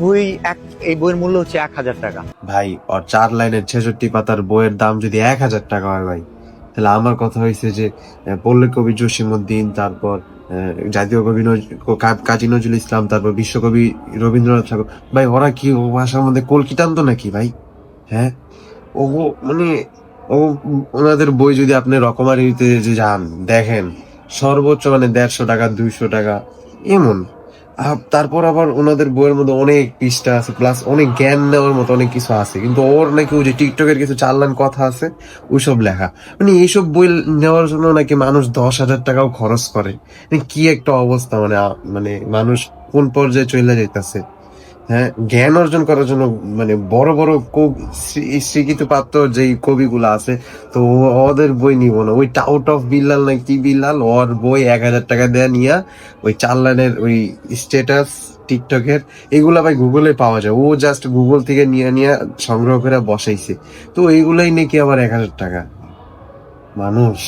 বই এক এই বইয়ের মূল্য হচ্ছে 1,000 টাকা। ভাই ওর 4 লাইনের 66 পাতার বইয়ের দাম যদি 1,000 টাকা হয় ভাই, তাহলে আমার কথা হয়েছে যে পল্লী কবি জসিমউদ্দিন, তারপর জাতীয় কবি কাজী নজরুল ইসলাম, তারপর বিশ্বকবি রবীন্দ্রনাথ ঠাকুর, ভাই ওরা কি ও ভাষার মধ্যে কলকি টানতো নাকি ভাই? হ্যাঁ, ও মানে ও ওনাদের বই যদি আপনি রকমারিতে যে যান দেখেন, সর্বোচ্চ মানে 150 টাকা 200 টাকা এমন। তারপর আবার ওনাদের বইয়ের মধ্যে অনেক পৃষ্ঠা আছে, প্লাস অনেক জ্ঞান নেওয়ার মতো অনেক কিছু আছে, কিন্তু ওর নাকি ওই যে টিকটকের কিছু চালান কথা আছে ওইসব লেখা। মানে এইসব বই নেওয়ার জন্য নাকি মানুষ 10,000 টাকাও খরচ করে। মানে কি একটা অবস্থা, মানে মানে মানুষ কোন পর্যায়ে চলে যাইতেছে। হ্যাঁ, জ্ঞান অর্জন করার জন্য মানে বড় বড় স্বীকৃত প্রাপ্ত যেই কবিগুলা আছে, তো ওদের বই নিব না। ওই টাউট অফ বিল্লাল না কি বিল্লাল, ওর বই 1,000 টাকা দেয়া নিয়া ওই 4 লাইনের ওই স্ট্যাটাস টিকটকের এগুলা ভাই গুগলে পাওয়া যায়, ও জাস্ট গুগল থেকে নিয়ে নিয়ে সংগ্রহ করে বসাইছে। তো এইগুলাই নাকি আবার 1,000 টাকা। মানুষ